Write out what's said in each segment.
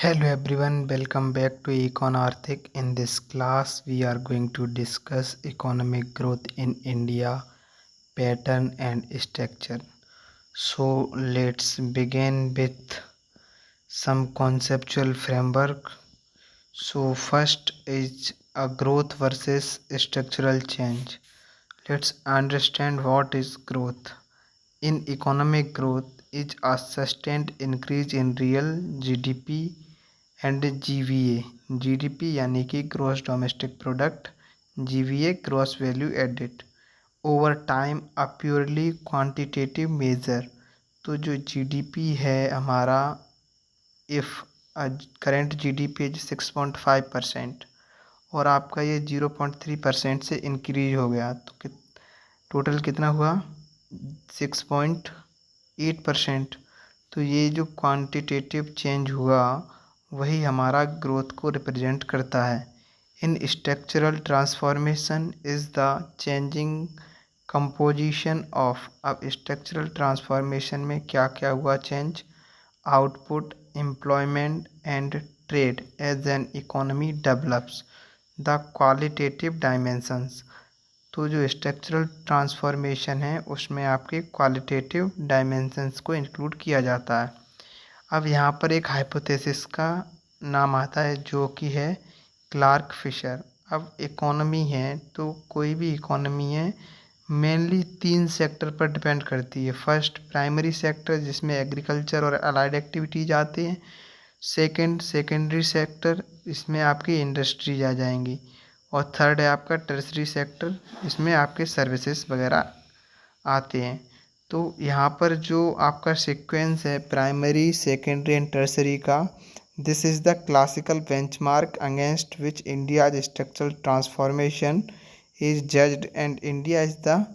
Hello everyone, welcome back to Econ Arthik. In this class, we are going to discuss economic growth in India, pattern and structure. So let's begin with some conceptual framework. So first is a growth versus structural change. Let's understand what is growth. In economic growth is a sustained increase in real GDP and GDP यानी कि gross domestic product, GVA gross value added, over time a purely quantitative measure. तो जो GDP है हमारा, if current GDP is 6.5% और आपका ये 0.3% से इंक्रीज हो गया तो टोटल कितना हुआ 6.8%। तो ये जो क्वांटिटेटिव चेंज हुआ वही हमारा ग्रोथ को रिप्रेजेंट करता है। In structural transformation is the changing composition of. अब स्ट्रक्चरल ट्रांसफॉर्मेशन में क्या क्या हुआ change? Output, employment and trade as an economy develops. The qualitative dimensions. तो जो स्ट्रक्चरल ट्रांसफॉर्मेशन है उसमें आपके क्वालिटेटिव डायमेंशंस को इंक्लूड किया जाता है। अब यहाँ पर एक हाइपोथेसिस का नाम आता है जो कि है क्लार्क फिशर। अब इकोनॉमी है तो कोई भी इकोनॉमी है मेनली 3 सेक्टर पर डिपेंड करती है। फर्स्ट प्राइमरी सेक्टर जिसमें एग्रीकल्चर और अलाइड एक्टिविटीज आते हैं। सेकंड सेकेंडरी सेक्टर, इसमें आपकी इंडस्ट्रीज आ जाएंगी। और थर्ड है आपका टर्सरी सेक्टर, इसमें आपके सर्विसेज वगैरह आते हैं। तो यहाँ पर जो आपका सीक्वेंस है प्राइमरी, सेकेंडरी एंड टर्सरी का, this is the classical benchmark against which India's structural transformation is judged and India is the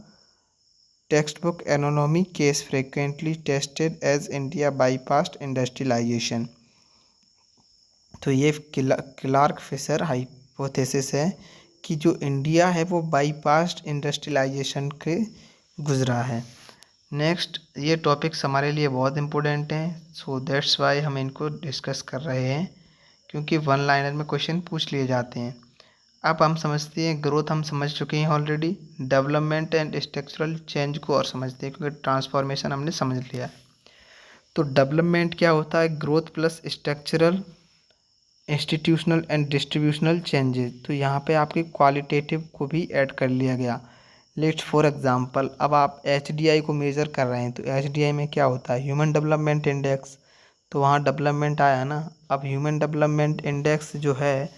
text book economy case frequently tested as India bypassed industrialisation. तो ये Clark Fisher hypothesis है कि जो India है वो बाईपास्ट industrialisation के गुजरा है। नेक्स्ट, ये टॉपिक्स हमारे लिए बहुत इंपॉर्टेंट हैं, सो दैट्स वाई हम इनको डिस्कस कर रहे हैं, क्योंकि वन लाइनर में क्वेश्चन पूछ लिए जाते हैं। अब हम समझते हैं ग्रोथ, हम समझ चुके हैं already. Development and structural change को और समझते हैं क्योंकि ट्रांसफॉर्मेशन हमने समझ लिया है। तो डेवलपमेंट क्या होता है? Growth plus structural, institutional and distributional changes. तो यहाँ पे आपके क्वालिटेटिव को भी ऐड कर लिया गया। लेट्स फॉर एग्जांपल, अब आप एचडीआई को मेज़र कर रहे हैं तो एचडीआई में क्या होता है? Human development index. तो वहाँ डेवलपमेंट आया ना। अब ह्यूमन डेवलपमेंट इंडेक्स जो है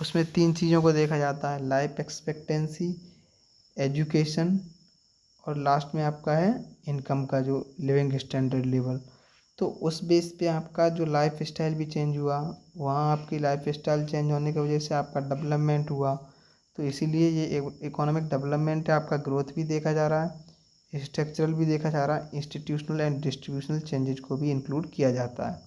उसमें 3 चीज़ों को देखा जाता है, लाइफ एक्सपेक्टेंसी, एजुकेशन और लास्ट में आपका है इनकम का जो लिविंग स्टैंडर्ड लेवल। तो उस बेस पे आपका जो लाइफ स्टाइल भी चेंज हुआ, वहाँ आपकी लाइफ स्टाइल चेंज होने की वजह से आपका डेवलपमेंट हुआ। तो इसीलिए ये इकोनॉमिक डेवलपमेंट है, आपका ग्रोथ भी देखा जा रहा है, स्ट्रक्चरल भी देखा जा रहा है, इंस्टीट्यूशनल एंड डिस्ट्रीब्यूशनल चेंजेज को भी इंक्लूड किया जाता है।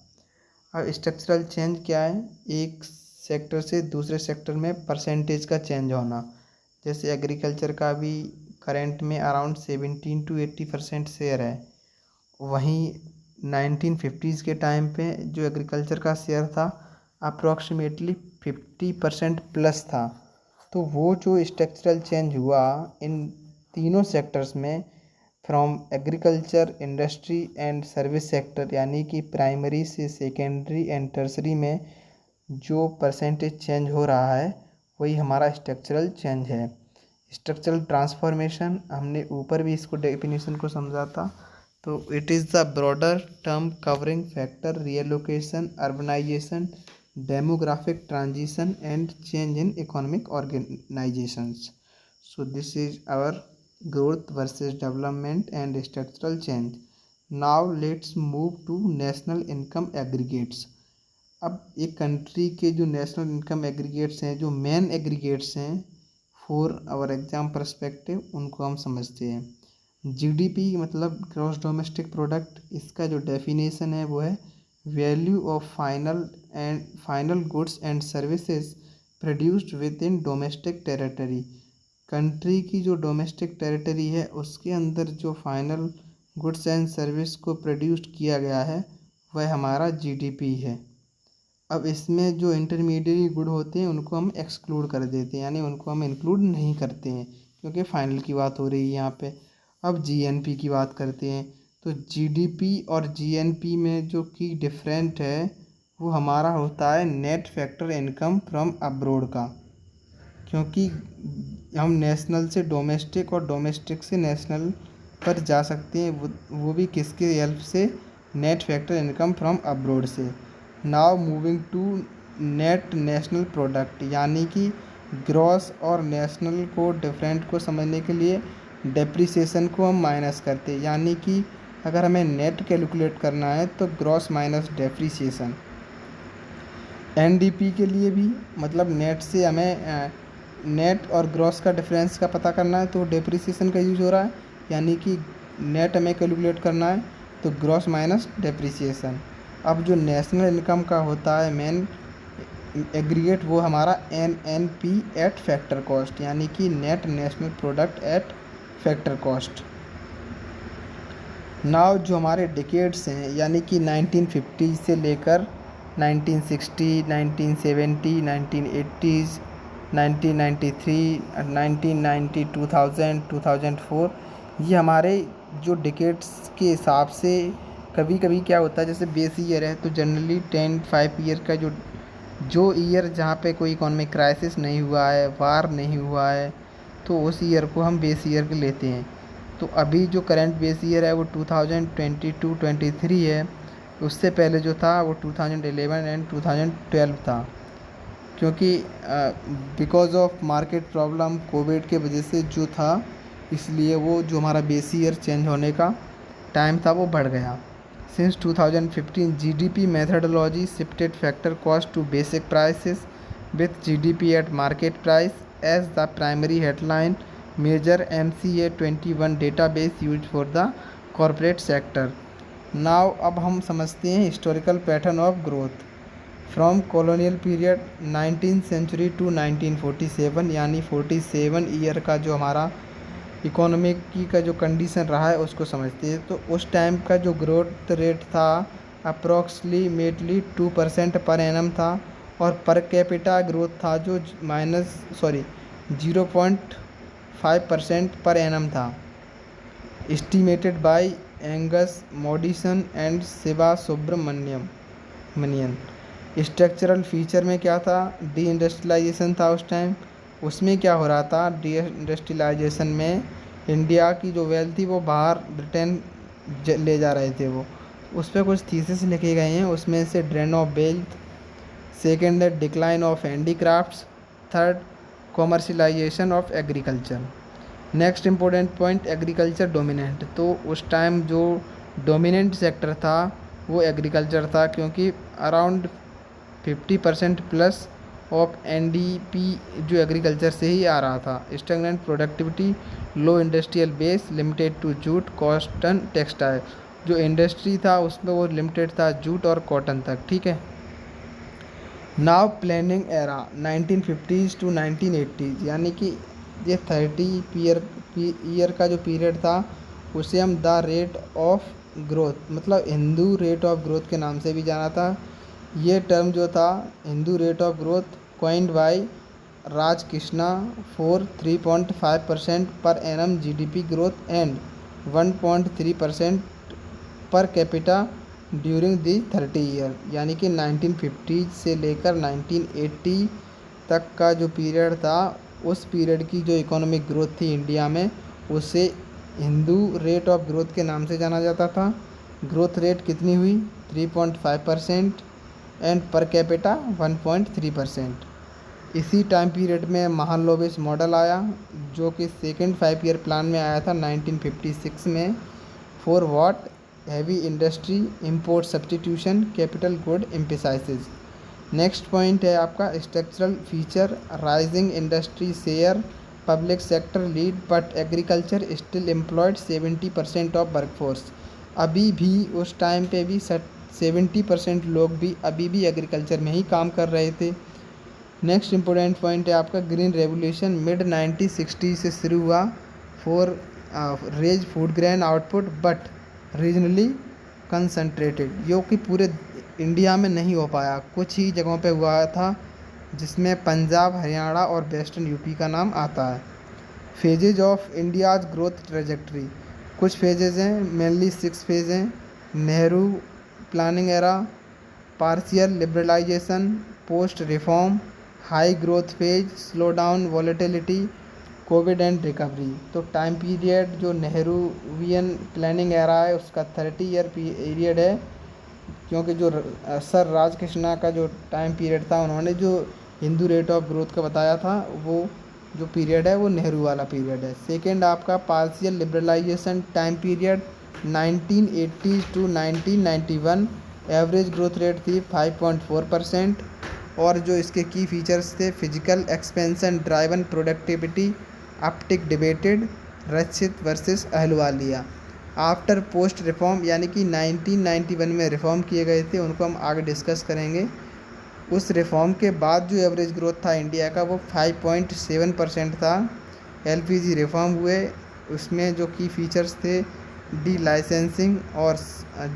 अब स्ट्रक्चरल चेंज क्या है? एक सेक्टर से दूसरे सेक्टर में परसेंटेज का चेंज होना। जैसे एग्रीकल्चर का भी करेंट में अराउंड 17 to 80% शेयर है, वहीं 1950s के टाइम पे जो एग्रीकल्चर का शेयर था अप्रॉक्सीमेटली 50% प्लस था। तो वो जो स्ट्रक्चरल चेंज हुआ इन तीनों सेक्टर्स में, from agriculture, industry and service sector, यानी कि प्राइमरी से सेकेंडरी एंड टर्सरी में जो परसेंटेज चेंज हो रहा है वही हमारा स्ट्रक्चरल चेंज है। स्ट्रक्चरल ट्रांसफॉर्मेशन हमने ऊपर भी इसको डेफिनेशन को समझा था। तो it is the broader term covering factor reallocation, urbanisation, demographic transition and change in economic organisations. So this is our growth versus development and structural change. Now let's move to national income aggregates. अब एक country के जो national income aggregates हैं, जो main aggregates हैं for our exam perspective, उनको हम समझते हैं। जीडीपी मतलब ग्रॉस डोमेस्टिक प्रोडक्ट, इसका जो डेफिनेशन है वो है value of final goods and services produced with in domestic territory. Country की जो डोमेस्टिक टेरिटरी है उसके अंदर जो फाइनल गुड्स एंड सर्विस को प्रोड्यूस किया गया है वह हमारा जीडीपी है। अब इसमें जो इंटरमीडिएट गुड होते हैं उनको हम एक्सक्लूड कर देते हैं, यानी उनको हम इंक्लूड नहीं करते हैं क्योंकि फाइनल की बात हो रही है यहाँ पे। अब जीएनपी की बात करते हैं, तो जीडीपी और जीएनपी में जो की डिफरेंट है वो हमारा होता है net factor income from abroad का, क्योंकि हम नेशनल से डोमेस्टिक और डोमेस्टिक से नेशनल पर जा सकते हैं, वो भी किसके हेल्प से, net factor income from abroad से। Now moving to net national product, यानी कि ग्रॉस और नेशनल को डिफरेंट को समझने के लिए डेप्रिसिएशन को हम माइनस करते हैं, यानी कि अगर हमें नेट कैलकुलेट करना है तो ग्रॉस माइनस डेप्रिसिएशन। एनडीपी के लिए भी मतलब नेट से हमें नेट और ग्रॉस का डिफरेंस का पता करना है तो डेप्रिसिएशन का यूज हो रहा है, यानी कि नेट हमें कैलकुलेट करना है तो ग्रॉस माइनस डेप्रिसिएशन। अब जो नेशनल इनकम का होता है मेन एग्रीगेट, वो हमारा एनएनपी एट फैक्टर कॉस्ट, यानी कि net national product at factor cost. Now जो हमारे डिकेड्स हैं, यानी कि 1950 से लेकर 1960, 1970, 1980s, 1993, 1990, 2000, 2004, ये हमारे जो डिकेड्स के हिसाब से कभी कभी क्या होता है, जैसे बेस ईयर है तो जनरली 5 ईयर का जो ईयर जहाँ पे कोई इकोनॉमिक क्राइसिस नहीं हुआ है, वार नहीं हुआ है, तो उस ईयर को हम बेस ईयर के लेते हैं। तो अभी जो करंट बेस ईयर है वो 2022-23 है, उससे पहले जो था वो 2011 एंड 2012 था, क्योंकि because of market problem Covid के वजह से जो था, इसलिए वो जो हमारा बेस ईयर चेंज होने का टाइम था वो बढ़ गया। Since 2015 GDP methodology shifted factor cost to basic prices with GDP at market price as the primary headline measure। MCA 21 database used for the corporate sector। Now अब हम समझते हैं historical pattern of growth from colonial period 19th century to 1947, यानी 47 year का जो हमारा economic की का जो कंडीशन रहा है उसको समझते हैं। तो उस टाइम का जो ग्रोथ रेट था अप्रॉक्सीमेटली 2% पर एनम था, और पर कैपिटा ग्रोथ था जो 0.5% पर एनम था, estimated by Angus Maddison and Shiva Subramanian. Structural feature में क्या था, डी इंडस्ट्रियलाइजेशन था उस टाइम। उसमें क्या हो रहा था, डी इंडस्ट्रियलाइजेशन में इंडिया की जो वेल्थ थी वो बाहर ब्रिटेन ले जा रहे थे वो, उस पर कुछ थीसिस लिखे गए हैं, उसमें से ड्रेन ऑफ वेल्थ, सेकेंड है decline of handicrafts, third commercialisation of agriculture. Next important point, agriculture dominant. तो उस टाइम जो डोमिनेंट सेक्टर था वो एग्रीकल्चर था, क्योंकि अराउंड 50% प्लस ऑफ एनडीपी जो एग्रीकल्चर से ही आ रहा था। Stagnant productivity, low industrial base, limited to jute, cotton, textile. जो इंडस्ट्री था उसमें वो लिमिटेड था जूट और कॉटन तक, ठीक है। Now planning era 1950s to 1980s, यानी कि ये 30 ईयर का जो पीरियड था उसे हम द रेट ऑफ ग्रोथ, मतलब हिंदू रेट ऑफ ग्रोथ के नाम से भी जाना था। ये टर्म जो था Hindu rate of growth coined bye Raj Krishna for 3.5% per annum GDP growth and 1.3% per capita during the 30 year, यानी कि 1950 से लेकर 1980 तक का जो पीरियड था, उस पीरियड की जो इकोनॉमिक ग्रोथ थी इंडिया में उसे हिंदू रेट ऑफ ग्रोथ के नाम से जाना जाता था। ग्रोथ रेट कितनी हुई, 3.5% एंड पर कैपिटा 1.3%। इसी टाइम पीरियड में महालनोबिस मॉडल आया, जो कि सेकेंड 5 ईयर प्लान में आया था 1956 में, for what, heavy industry, import substitution, capital good emphasis. Next point है आपका structural feature, rising industry share, public sector lead but agriculture still employed 70% of workforce. अभी भी उस टाइम पे भी 70% लोग भी अभी भी एग्रीकल्चर में ही काम कर रहे थे। नेक्स्ट इंपॉर्टेंट पॉइंट है आपका ग्रीन रेवोल्यूशन, मिड 1960 से शुरू हुआ for raise food grain output but regionally concentrated, जो कि पूरे इंडिया में नहीं हो पाया, कुछ ही जगहों पे हुआ था, जिसमें पंजाब, हरियाणा और वेस्टर्न यूपी का नाम आता है। Phases of India's growth trajectory, कुछ फेजेज हैं, मेनली 6 फेज हैं। Nehru planning era, partial liberalisation, post reform, high growth phase, slow down volatility, COVID and recovery. तो टाइम पीरियड जो नेहरूवियन प्लानिंग एरा है उसका 30 ईयर पीरियड है, क्योंकि जो सर राजकृष्णा का जो टाइम पीरियड था, उन्होंने जो हिंदू रेट ऑफ ग्रोथ का बताया था, वो जो पीरियड है वो नेहरू वाला पीरियड है। सेकेंड आपका partial liberalisation time period 1980 to 1991, average growth rate थी 5.4%। और जो इसके की फीचर्स थे, physical expansion driven productivity uptick debated, Rakshit versus Ahluwalia. After post reform यानी कि 1991 में रिफॉर्म किए गए थे, उनको हम आगे डिस्कस करेंगे। उस रिफॉर्म के बाद जो एवरेज ग्रोथ था इंडिया का वो 5.7% था। एलपीजी रिफॉर्म हुए, उसमें जो की फीचर्स थे, डी लाइसेंसिंग और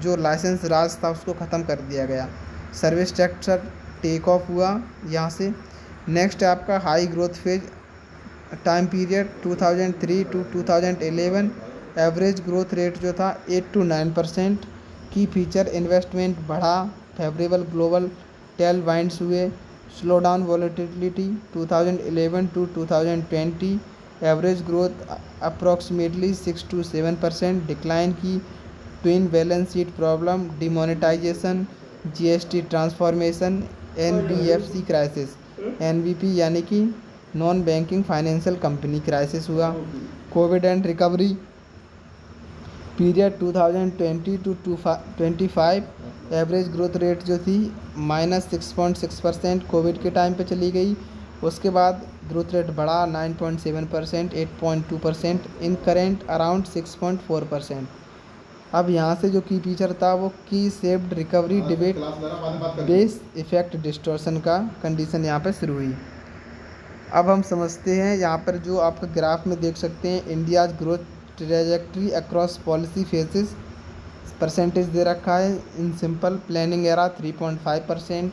जो लाइसेंस राज था उसको ख़त्म कर दिया गया। सर्विस सेक्टर टेक ऑफ हुआ यहाँ से। नेक्स्ट आपका high growth phase time period 2003 to 2011, average growth rate जो था 8 to 9%। की फीचर इन्वेस्टमेंट बढ़ा, फेवरेबल ग्लोबल टेल वाइंड्स हुए। Slow down volatility 2011 to 2020, average growth approximately 6 to 7%। Decline की twin balance sheet problem, demonetisation, GST transformation, NBFC crisis, NBP यानी कि non banking financial company crisis हुआ। COVID and recovery period 2020 to 25, average growth rate जो थी -6.6% Covid के time पे चली गई। उसके बाद ग्रोथ रेट बढ़ा 9.7%, 8.2%, इन करेंट अराउंड 6.4%। अब यहाँ से जो की फीचर था वो की shaped recovery debate base effect distortion का कंडीशन यहाँ पे शुरू हुई। अब हम समझते हैं, यहाँ पर जो आपका ग्राफ में देख सकते हैं, India's growth trajectory across policy phases percentage दे रखा है। In simple planning era 3.5%,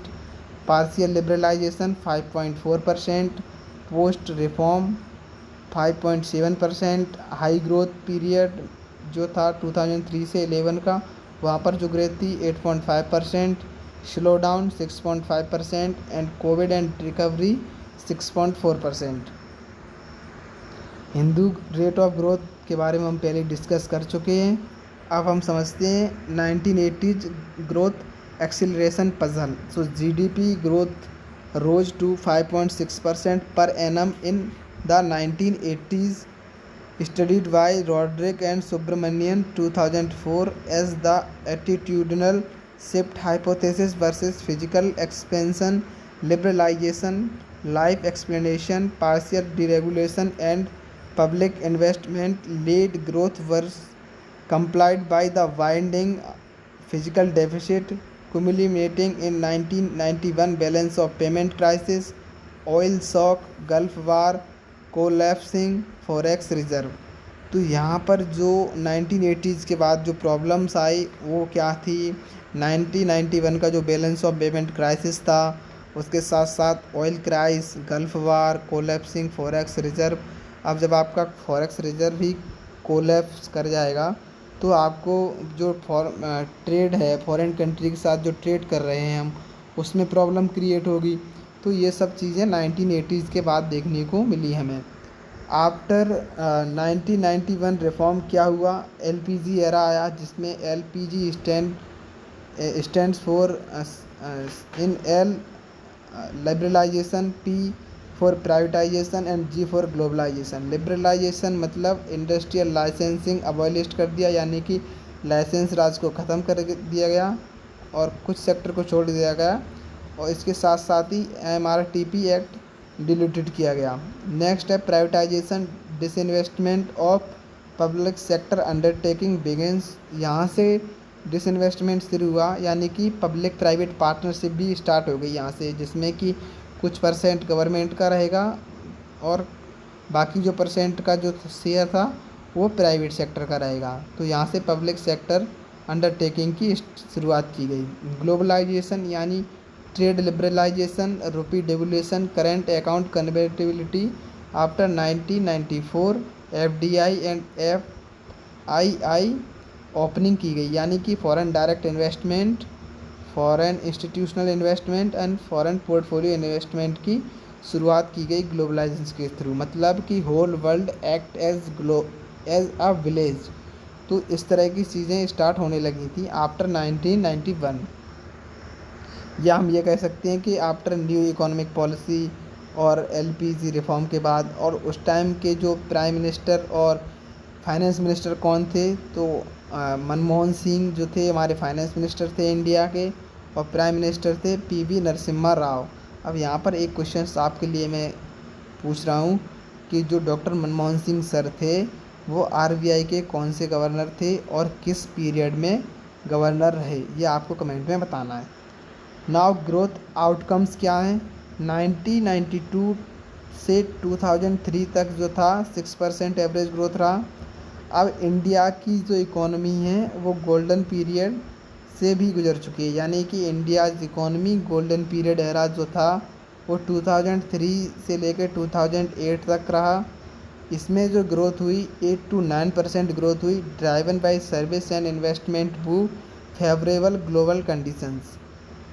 partial liberalisation 5.4%, post reform 5.7%, high growth period जो था 2003 से 11 का, वहाँ पर जो ग्रोथ थी 8.5%, slow down 6.5% and Covid and recovery 6.4%। Hindu rate of growth के बारे में हम पहले डिस्कस कर चुके हैं। अब हम समझते हैं 1980s growth acceleration puzzle. So GDP growth rose to 5.6% per annum in the 1980s, studied by Roderick and Subramanian 2004 as the attitudinal shift hypothesis versus physical expansion, liberalization, life explanation, partial deregulation and public investment led growth was complied by the widening physical deficit culminating in 1991 balance of payment crisis, oil shock, Gulf War, collapsing forex reserve. तो यहाँ पर जो 1980s के बाद जो problems आई वो क्या थी, 1991 का जो बैलेंस ऑफ पेमेंट क्राइसिस था, उसके साथ साथ ऑयल क्राइस, गल्फ वार, कोलैप्सिंग फॉरेक्स रिजर्व। अब जब आपका फॉरेक्स रिजर्व ही कोलैप्स कर जाएगा तो आपको जो ट्रेड है फॉरेन कंट्री के साथ जो ट्रेड कर रहे हैं हम, उसमें प्रॉब्लम क्रिएट होगी। तो ये सब चीज़ें 1980s के बाद देखने को मिली हमें। आफ्टर 1991 रिफॉर्म क्या हुआ, एलपीजी एरा आया, जिसमें LPG stands for in L liberalisation, P for privatisation and G for globalisation. Liberalisation मतलब इंडस्ट्रियल लाइसेंसिंग अबॉलिश कर दिया, यानी कि लाइसेंस राज को ख़त्म कर दिया गया और कुछ सेक्टर को छोड़ दिया गया, और इसके साथ साथ ही एमआरटीपी एक्ट डिलीटेड किया गया। नेक्स्ट है privatisation, disinvestment of public sector undertaking begins. यहाँ से डिसइन्वेस्टमेंट शुरू हुआ, यानी कि पब्लिक प्राइवेट पार्टनरशिप भी स्टार्ट हो गई यहाँ से, जिसमें कि कुछ परसेंट गवर्नमेंट का रहेगा और बाकी जो परसेंट का जो शेयर था वो प्राइवेट सेक्टर का रहेगा। तो यहाँ से पब्लिक सेक्टर अंडरटेकिंग की शुरुआत की गई। ग्लोबलाइजेशन यानी trade liberalisation, rupee devolution, current account convertibility after 1994, FDI and FII opening की गई, यानी कि foreign direct investment, foreign institutional investment and foreign portfolio investment की शुरुआत की गई ग्लोबलाइजेशन के थ्रू। मतलब कि whole world act as a village. तो इस तरह की चीज़ें स्टार्ट होने लगी थी आफ्टर 1991, या हम ये कह सकते हैं कि आफ्टर न्यू इकोनॉमिक पॉलिसी और एलपीजी रिफॉर्म के बाद। और उस टाइम के जो प्राइम मिनिस्टर और फाइनेंस मिनिस्टर कौन थे, तो मनमोहन सिंह जो थे हमारे फाइनेंस मिनिस्टर थे इंडिया के, और प्राइम मिनिस्टर थे पीवी नरसिम्हा राव। अब यहाँ पर एक क्वेश्चन आपके लिए मैं पूछ रहा हूँ कि जो डॉक्टर मनमोहन सिंह सर थे वो आरबीआई के कौन से गवर्नर थे और किस पीरियड में गवर्नर रहे, ये आपको कमेंट में बताना है। नाउ ग्रोथ आउटकम्स क्या हैं। 1992 से 2003 तक जो था 6% एवरेज ग्रोथ रहा। अब इंडिया की जो इकोनॉमी है वो गोल्डन पीरियड से भी गुजर चुकी है, यानी कि India economy golden period era जो था वो 2003 से लेकर 2008 तक रहा। इसमें जो ग्रोथ हुई 8 to 9% ग्रोथ हुई, driven by service and investment boom, favourable global conditions.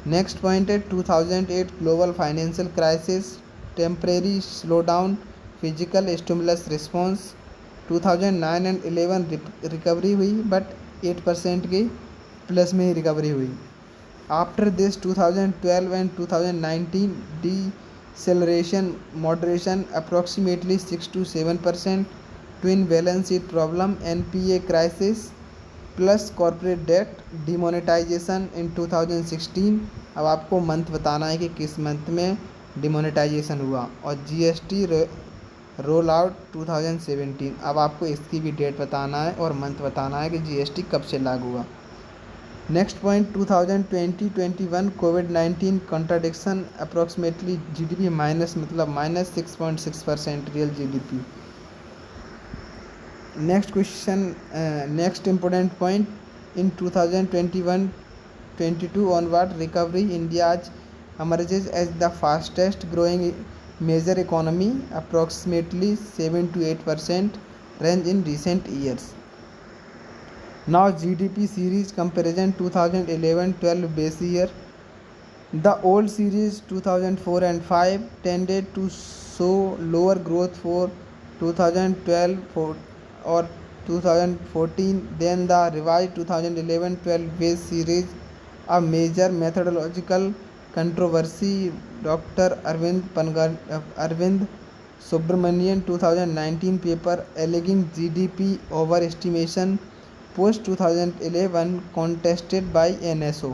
Next point है 2008 global financial crisis, temporary slowdown, physical stimulus response. 2009 and 11 recovery हुई, बट 8% की प्लस में ही रिकवरी हुई। After this 2012 and 2019 deceleration, moderation approximately 6 to 7%, twin balance sheet problem, NPA crisis plus corporate debt demonetisation in 2016। अब आपको month बताना है कि किस मंथ में डिमोनेटाइजेशन हुआ, और जीएसटी रोल आउट 2017। अब आपको इसकी भी डेट बताना है और मंथ बताना है कि जीएसटी कब से लागू हुआ। नेक्स्ट पॉइंट 2020-21 कोविड-19 कॉन्ट्राडिक्शन, अप्रॉक्सीमेटली जीडीपी माइनस, मतलब -6.6% real GDP. Next question, next important point, in 2021-22 onward recovery, India emerges as the fastest growing major economy, approximately 7 to 8% range in recent years. Now GDP series comparison 2011-12 base year. The old series 2004 and 5 tended to show lower growth for 2012 or 2014 than the revised 2011-12 base series, a major methodological controversy. Dr. Arvind Subramanian 2019 paper alleging GDP overestimation post 2011 contested by NSO।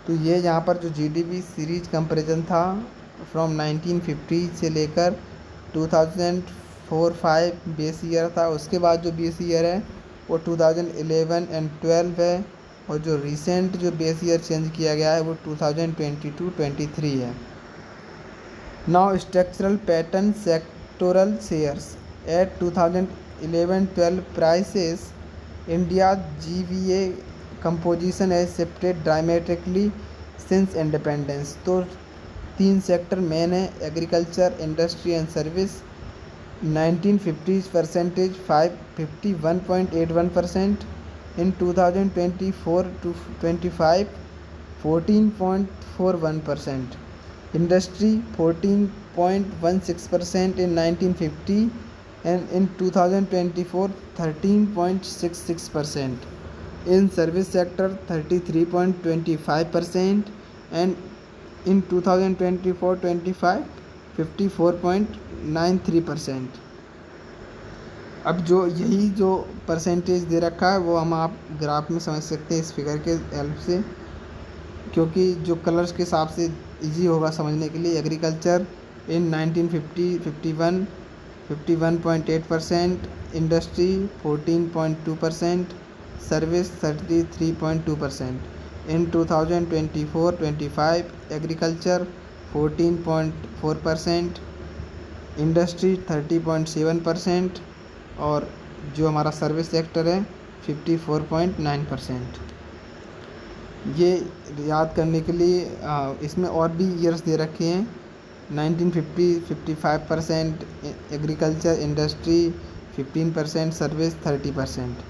तो ये यहाँ पर जो GDP series comparison था from 1950 से लेकर 2004-5 base year था, उसके बाद जो बेस ईयर है वो 2011 एंड 12 है, और जो रिसेंट जो बेस ईयर चेंज किया गया है वो 2022-23 है। Now structural pattern sectoral shares at 2011-12 prices, India GVA composition has shifted dramatically since independence. तो 3 सेक्टर मेन है, agriculture, industry and service. 1950 percentage 51.81%, in 2024-25 14.41%, industry 14.16% in 1950 and in 2024 13.66%, in service sector 33.25% and in 2024-25 54.93%। अब जो यही जो percentage दे रखा है वो हम आप ग्राफ में समझ सकते हैं इस फिगर के हेल्प से, क्योंकि जो कलर्स के हिसाब से इजी होगा समझने के लिए। Agriculture in 1950 51.8%, industry 14.2%, service 33.2%, in 2024-25 agriculture 14.4%, industry 30.7%, और जो हमारा सर्विस सेक्टर है 54.9%। ये याद करने के लिए इसमें और भी ईयर्स दे रखे हैं। 1950 55%, agriculture industry 15%, service 30%।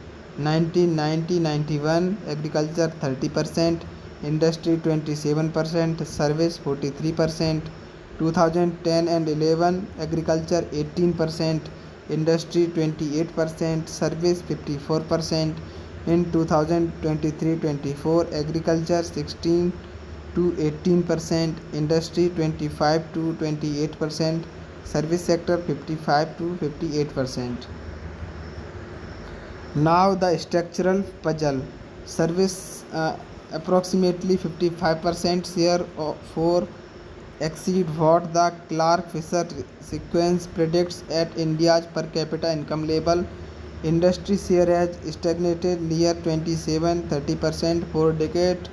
1990 91 agriculture 30%, industry 27%, service 43%। 2010 and 11 agriculture 18%, industry 28%, service 54%। in 2023-24 agriculture 16 to 18%, industry 25 to 28%, service sector 55 to 58%. Now the structural puzzle. Service approximately 55% share for exceed what the Clark-Fisher sequence predicts at India's per capita income level. Industry share has stagnated near 27-30% for decades,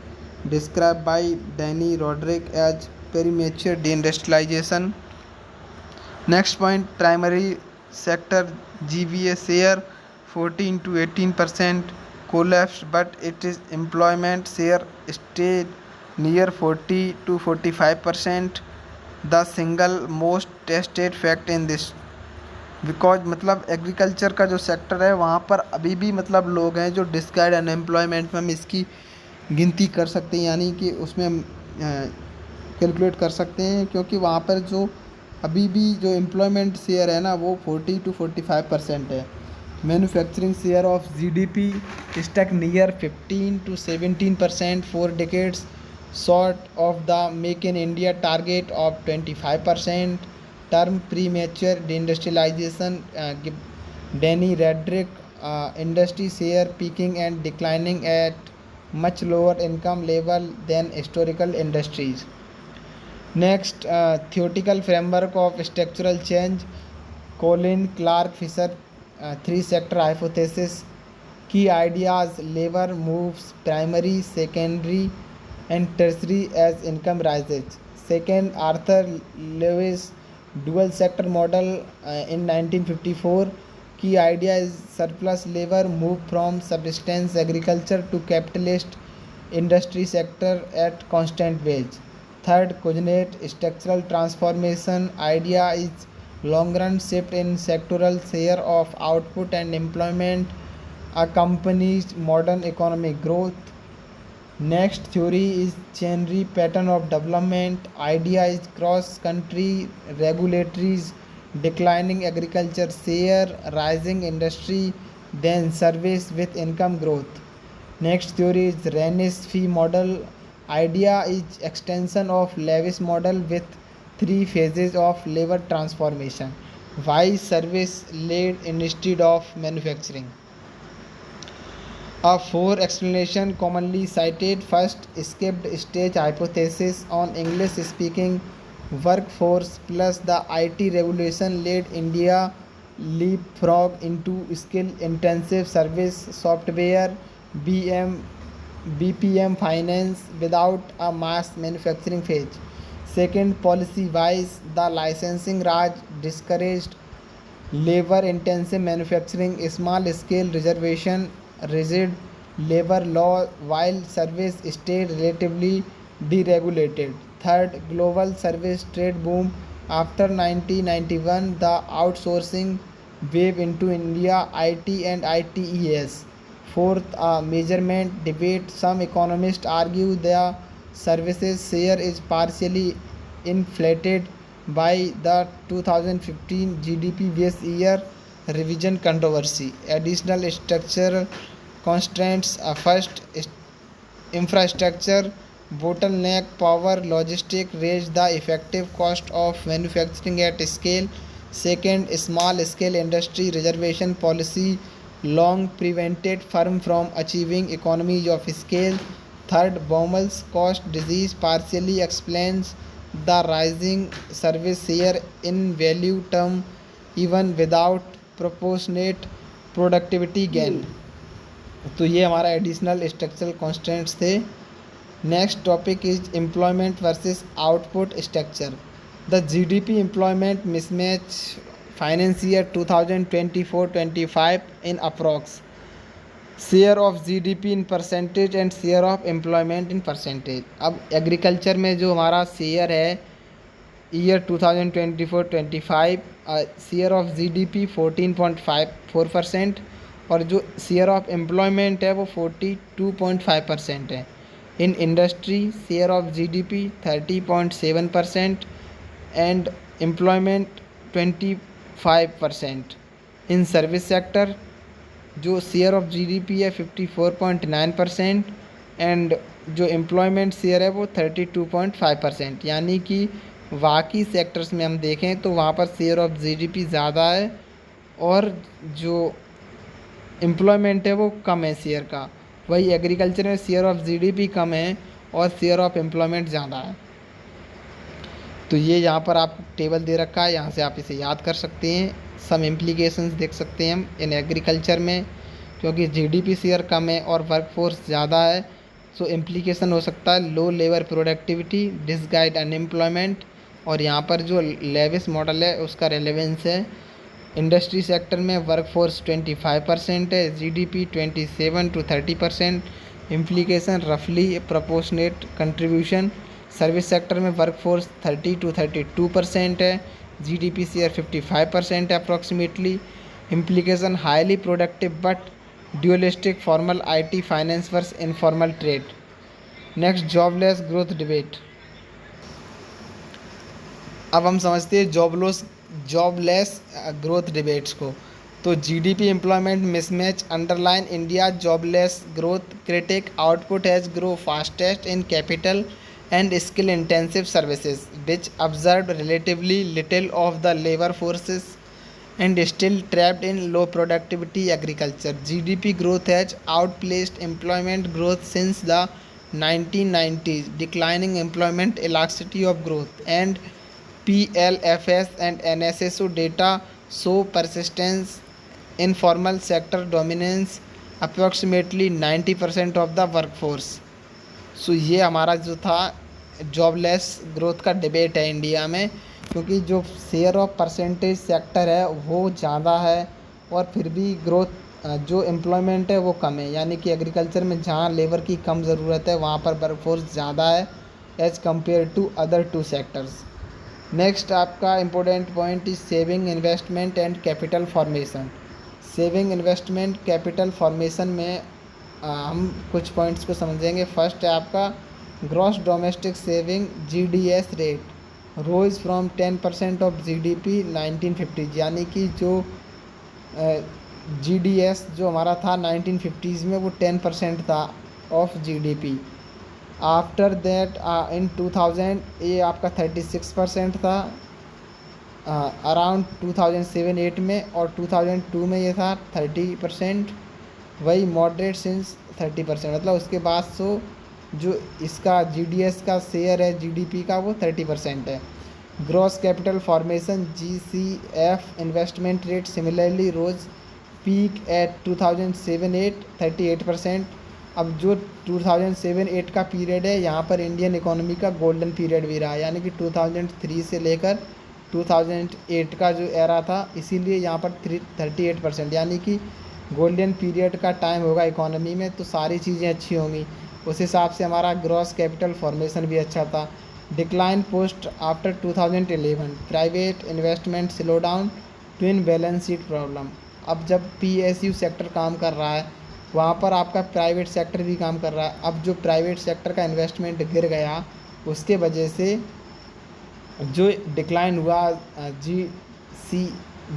described by Danny Roderick as premature deindustrialization. Next point, primary sector GVA share 14 to 18% collapsed, but its employment share stayed near 40 to 45%. The single most tested fact in this, because मतलब agriculture का जो sector है वहाँ पर अभी भी मतलब लोग हैं जो डिस्काइड अनएम्प्लॉयमेंट में हम इसकी गिनती कर सकते हैं, यानी कि उसमें हम कैलकुलेट कर सकते हैं, क्योंकि वहाँ पर जो अभी भी जो एम्प्लॉयमेंट शेयर है ना वो 40 to 45% है। Manufacturing share of GDP stuck near 15 to 17% for decades, short of the Make in India target of 25%. Term premature deindustrialization, Danny Roderick, industry share peaking and declining at much lower income level than historical industries. Next, theoretical framework of structural change, Colin Clark-Fisher three sector hypothesis. Key ideas: labor moves primary, secondary and tertiary as income rises. Second, Arthur Lewis dual sector model in 1954. Key idea is surplus labor move from subsistence agriculture to capitalist industry sector at constant wage. Third, coordinate structural transformation. Idea is long run shift in sectoral share of output and employment accompanies modern economic growth. Next theory is Chenry pattern of development. Idea is cross country regulatories, declining agriculture share, rising industry, then service with income growth. Next theory is Rennes fee model. Idea is extension of Lewis model with three phases of labor transformation. Why service led instead of manufacturing? A four explanation commonly cited. First, skipped stage hypothesis on English speaking workforce plus the IT revolution led India leapfrog into skill intensive service software BPM finance without a mass manufacturing phase. Second, policy wise, the licensing Raj discouraged labor intensive manufacturing, small scale reservation, rigid labor law, while service stayed relatively deregulated. Third, global service trade boom. After 1991, the outsourcing wave into India, IT and ITES. Fourth, a measurement debate. Some economists argue the services share is partially inflated by the 2015 GDP base year revision controversy. Additional structural constraints: first, infrastructure bottleneck, power, logistic raise the effective cost of manufacturing at scale. Second, small scale industry reservation policy long prevented firm from achieving economies of scale. Third, Baumel's cost disease partially explains the rising service share in value term even without proportionate productivity gain. तो ये हमारा additional structural constants थे। Next topic is employment versus output structure. The GDP employment mismatch finance year 2024-25 in approx share of GDP in percentage and share of employment in percentage. अब agriculture में जो हमारा share है year 2024-25, share of GDP 14.54% और जो share of employment है वो 42.5% है। In industry share of GDP 30.7% and employment 25%। In service sector जो शेयर ऑफ जीडीपी है 54.9% एंड जो एम्प्लॉयमेंट शेयर है वो 32.5%। यानी कि बाकी सेक्टर्स में हम देखें तो वहाँ पर शेयर ऑफ जीडीपी ज़्यादा है और जो एम्प्लॉयमेंट है वो कम है शेयर का। वही एग्रीकल्चर में शेयर ऑफ जीडीपी कम है और शेयर ऑफ एम्प्लॉयमेंट ज़्यादा है। तो ये यहाँ पर आप टेबल दे रखा है, यहाँ से आप इसे याद कर सकते हैं। सम इम्प्लीकेशंस देख सकते हैं हम इन एग्रीकल्चर में, क्योंकि जीडीपी शेयर कम है और वर्कफोर्स ज़्यादा है। सो इम्प्लीकेशन हो सकता है लो लेबर प्रोडक्टिविटी, डिसगाइड अनएम्प्लॉयमेंट, और यहाँ पर जो लेविस मॉडल है उसका रेलेवेंस है। इंडस्ट्री सेक्टर में वर्कफोर्स 25% है, जीडीपी 27 to 30%, इम्प्लीकेशन रफली प्रोपोर्शनेट कंट्रीब्यूशन। सर्विस सेक्टर में वर्कफोर्स 30 to 32% है, जीडीपी शेयर 55% है approximately. Implication highly productive but dualistic formal IT finance versus informal trade. Next jobless growth debate. अब हम समझते हैं जॉबलेस ग्रोथ डिबेट्स को। तो GDP employment mismatch underline India jobless growth critique output has grow fastest in capital and skill intensive services which observed relatively little of the labor forces and still trapped in low productivity agriculture. GDP growth has outpaced employment growth since the 1990s. Declining employment elasticity of growth and PLFS and NSSO data show persistence informal sector dominance approximately 90% of the workforce. सो ये हमारा जो था jobless growth का debate है India में, क्योंकि जो share of percentage sector है वो ज़्यादा है और फिर भी ग्रोथ जो एम्प्लॉयमेंट है वो कम है। यानी कि एग्रीकल्चर में जहाँ लेबर की कम ज़रूरत है वहाँ पर वर्कफोर्स ज़्यादा है as compare to other two sectors. Next आपका important point is saving investment and capital formation. Saving investment capital formation में हम कुछ पॉइंट्स को समझेंगे। फर्स्ट है आपका gross domestic saving GDS rate rose from 10% of GDP 1950। यानी कि जो जीडीएस जो हमारा था 1950s में वो 10% था of GDP. After that in 2000 ये आपका 36% था अराउंड 2007-8 में, और 2002 में ये था 30%। वही मॉडरेट सिंस 30%, मतलब उसके बाद जो इसका जीडीएस का शेयर है जीडीपी का वो 30% है। Gross capital formation GCF investment rate similarly rose peak at 2007-8 38%। अब जो 2007-8 का पीरियड है यहाँ पर इंडियन इकोनॉमी का गोल्डन पीरियड भी रहा है, यानी कि 2003 से लेकर 2008 का जो एरा था, इसीलिए यहाँ पर 38%, यानी कि गोल्डन पीरियड का टाइम होगा इकोनॉमी में तो सारी चीज़ें अच्छी होंगी। उस हिसाब से हमारा ग्रॉस कैपिटल फॉर्मेशन भी अच्छा था। Decline post after 2011 private investment slow down twin balance sheet problem. अब जब पीएसयू सेक्टर काम कर रहा है वहाँ पर आपका प्राइवेट सेक्टर भी काम कर रहा है। अब जो प्राइवेट सेक्टर का इन्वेस्टमेंट गिर गया उसके वजह से जो डिक्लाइन हुआ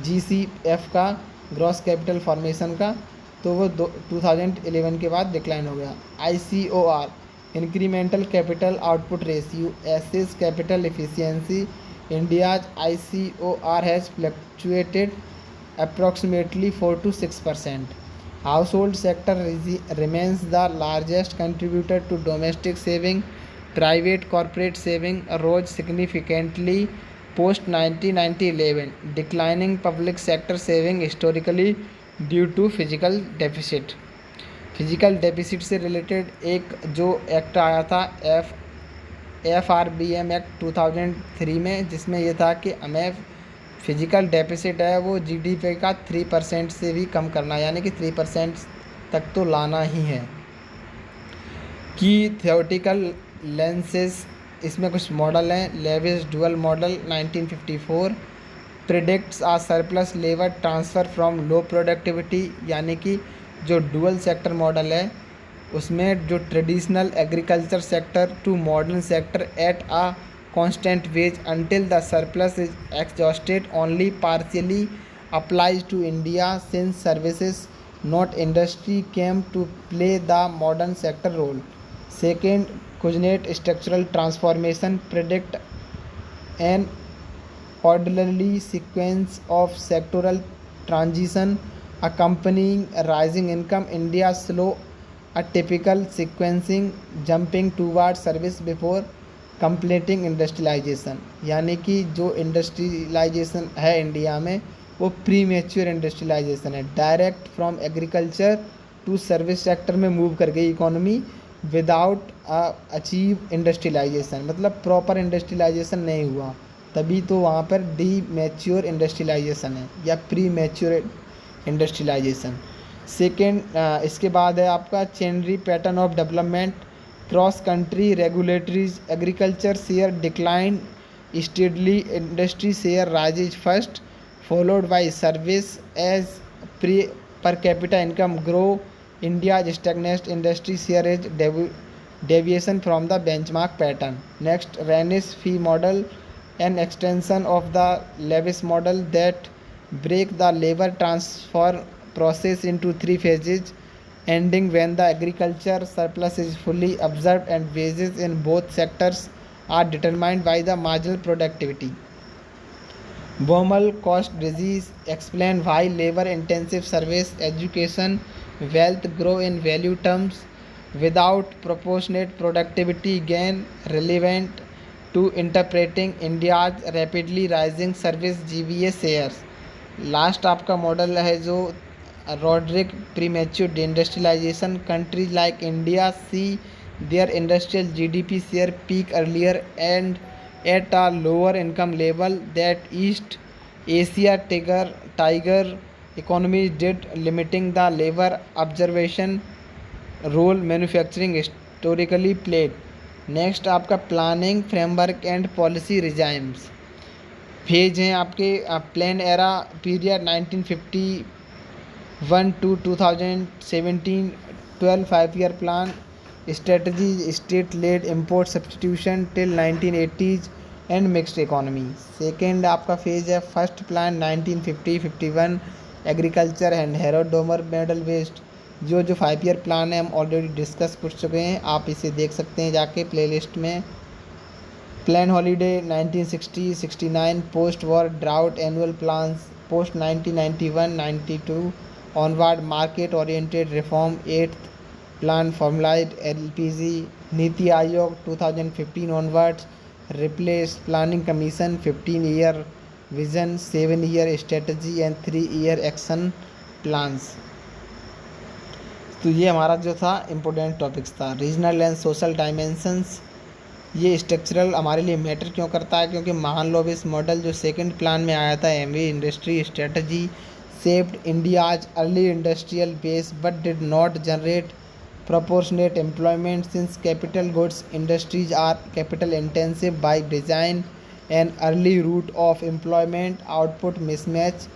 जीसीएफ का ग्रॉस कैपिटल फॉर्मेशन का, तो वो 2011 के बाद डिक्लाइन हो गया। ICOR incremental capital output ratio assess capital efficiency India's ICOR has fluctuated approximately 4 to 6%। Household sector remains the largest contributor to domestic saving. Private corporate saving rose significantly post 1990-11 declining public sector saving historically due to physical deficit से related एक जो act आया था FRBM act 2003 में, जिसमें ये था कि हमें फिजिकल डेफिसिट है वो जीडीपी का 3% से भी कम करना है, यानी कि 3% तक तो लाना ही है। की थियोरेटिकल लेंसेज, इसमें कुछ मॉडल हैं। Lewis dual model 1954 predicts a surplus labour transfer from low productivity, यानी कि जो डुअल सेक्टर मॉडल है उसमें जो traditional agriculture sector to modern sector at a constant wage until the surplus is exhausted only partially applies to India, since services not industry came to play the modern sector role. Second, cognate structural transformation predict an orderly sequence of sectoral transition accompanying rising income. India slow a typical sequencing jumping towards service before completing industrialisation, यानी कि जो industrialisation है India में वो premature industrialisation है। Direct from agriculture to service sector में move कर गई इकोनॉमी विदाउट अचीव इंडस्ट्रियलाइजेशन, मतलब प्रॉपर इंडस्ट्रियलाइजेशन नहीं हुआ, तभी तो वहाँ पर डी मैच्योर इंडस्ट्रियलाइजेशन है या प्री मैच्योर इंडस्ट्रियलाइजेशन। सेकेंड, इसके बाद है आपका Chenery pattern of development, cross country regularities, agriculture share decline steadily, industry share rises first followed by service as pre per capita income grow, India stagnate, industry share is deviation from the benchmark pattern. Next, Ranis Fei model, an extension of the Lewis model that break the labor transfer process into 3 phases, ending when the agriculture surplus is fully absorbed and wages in both sectors are determined by the marginal productivity. Baumol cost disease explain why labor intensive service, education, wealth grow in value terms without proportionate productivity gain, relevant to interpreting India's rapidly rising service GVA shares. Last आपका model है जो Rodrik premature industrialisation, countries like India see their industrial GDP share peak earlier and at a lower income level that East Asia tiger economy did, limiting the labour observation role manufacturing historically played. Next आपका planning framework and policy regimes phase हैं आपके। Plan era period 1951 to 2017 12 5-year plan strategy state led import substitution till 1980s and mixed economy. Second आपका phase है first plan 1950-51 agriculture and Harrod Domar model based. जो 5-year plan है हम already discuss कर चुके हैं, आप इसे देख सकते हैं जाके प्लेलिस्ट में। Plan holiday 1960-69 post war drought annual plans post 1991-92 onward market oriented reform 8th plan formalised LPG. NITI Aayog 2015 onwards replace planning commission 15-year vision, 7-year strategy and 3-year action plans. तो ये हमारा जो था इम्पोर्टेंट टॉपिक्स था। Regional and social dimensions, ये structural हमारे लिए matter क्यों करता है, क्योंकि महान लोबिस मॉडल जो सेकंड प्लान में आया था एमवी industry strategy saved India's early industrial base but did not generate proportionate employment, since capital goods industries are capital intensive by design, an early route of employment output mismatch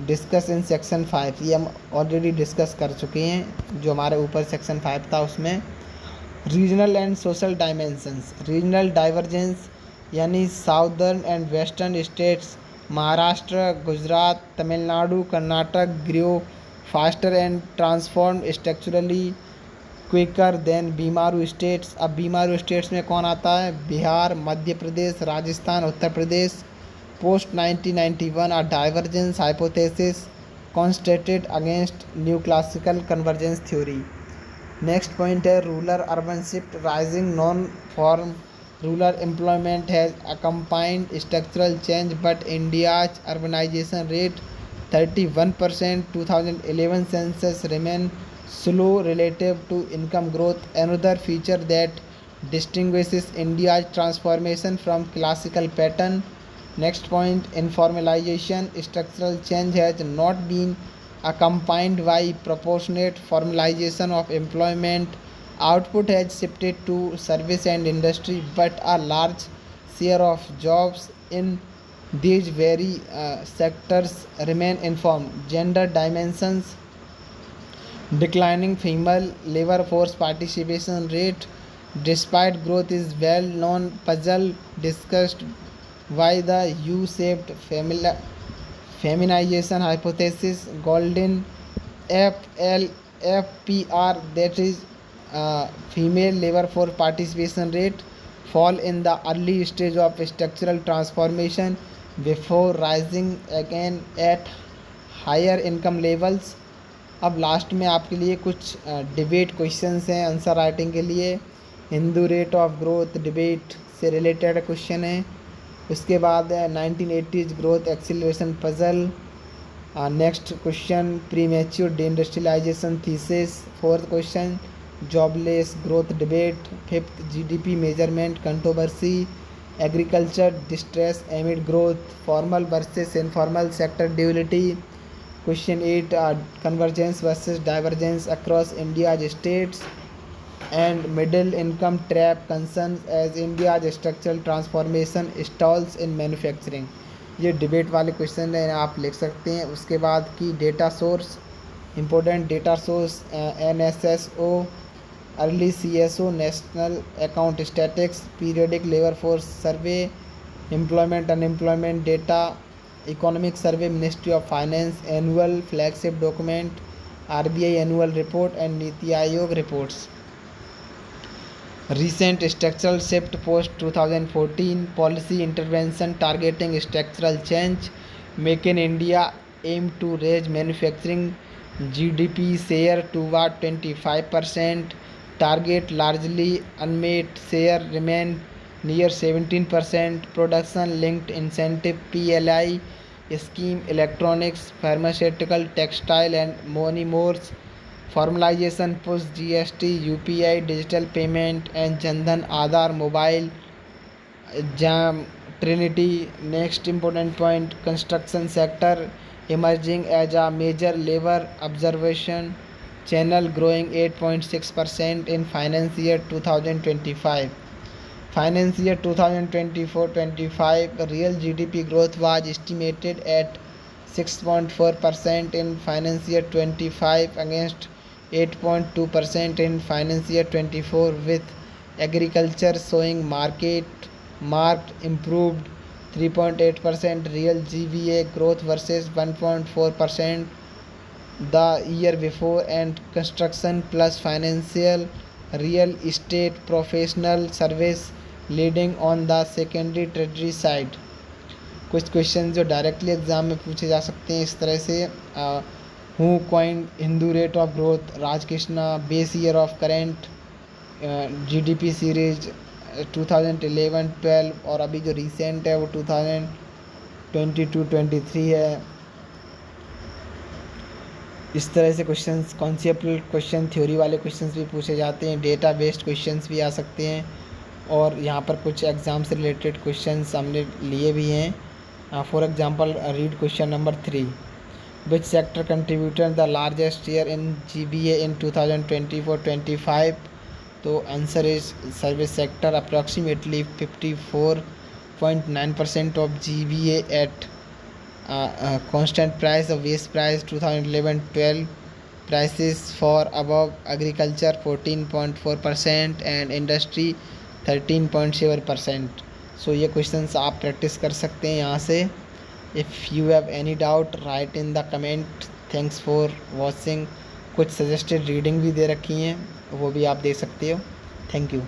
discuss in section 5। ये हम already discuss कर चुके हैं जो हमारे ऊपर section 5 था उसमें। Regional and social dimensions, regional divergence यानी southern and western states Maharashtra, Gujarat, Tamil Nadu, Karnataka grow faster and transform structurally quicker than BIMARU states. अब बीमारू स्टेट्स में कौन आता है, Bihar, Madhya Pradesh, Rajasthan, Uttar Pradesh. Post 1991 a divergence hypothesis contested against new classical convergence theory. Next point है rural urban shift rising non farm rural employment has accompanied structural change but India's urbanisation rate 31%। 2011 census remain slow relative to income growth, another feature that distinguishes India's transformation from classical pattern. Next point, informalization, structural change has not been accompanied by proportionate formalization of employment. Output has shifted to service and industry, but a large share of jobs in these very sectors remain informed. Gender dimensions, declining female labor force participation rate despite growth is well known puzzle discussed by the U-shaped feminization hypothesis. Golden FLFPR, that is female labor force participation rate, fall in the early stage of structural transformation before rising again at higher income levels. अब last में आपके लिए कुछ debate questions हैं answer writing के लिए। Hindu rate of growth debate से related question है। उसके बाद 1980s growth acceleration puzzle. Next question premature deindustrialisation thesis. Fourth question jobless growth debate. Fifth GDP measurement controversy. Agriculture distress amid growth. Formal versus informal sector duality. Question 8 convergence versus divergence across India's states, and middle income trap concerns as India's structural transformation stalls in manufacturing। ये debate वाले question हैं, आप लिख सकते हैं। उसके बाद की data source, important data source NSSO, early CSO, national account statics, periodic labour force survey, employment unemployment data, economic survey, ministry of finance, annual flagship document, RBI annual report and NITI Aayog reports. recent structural shift post 2014 policy intervention targeting structural change, make in India aim to raise manufacturing GDP share toward 25%, target largely unmet, share remain near 17%, production linked incentive PLI scheme, electronics, pharmaceutical, textile and many more, formalization push GST, UPI, digital payment and Jandhan Aadhaar mobile, JAM, Trinity. Next important point, construction sector emerging as a major labor observation channel, growing 8.6% in finance year 2025. Finance year 2024-25 real GDP growth was estimated at 6.4% in finance year 25 against 8.2% in finance year 24, with agriculture showing marked improved 3.8% real GVA growth versus 1.4% the year before, and construction plus financial real estate professional service leading on the secondary treasury side. कुछ question जो directly exam में पूछे जा सकते हैं इस तरह से, who coin Hindu rate of growth, Rajkrishna, base year of current GDP series 2011-12, और अभी जो रिसेंट है वो 2022-23 है। इस तरह से क्वेश्चंस, कॉन्सेप्चुअल क्वेश्चन, थ्योरी वाले क्वेश्चंस भी पूछे जाते हैं, डेटा बेस्ड क्वेश्चंस भी आ सकते हैं, और यहाँ पर कुछ एग्ज़ाम से रिलेटेड क्वेश्चंस हमने लिए भी हैं। For example read question number 3, which sector contributed the largest share in GVA in 2024-25। तो answer is service sector, approximately 54.9% of GVA at constant price of base price 2011-12, prices for above agriculture 14.4% and industry 13.7%। सो ये questions आप practice कर सकते हैं यहाँ से। If you have any doubt right in the comment. Thanks for watching. कुछ suggested reading भी दे रखी हैं, वो भी आप दे सकते हो। Thank you.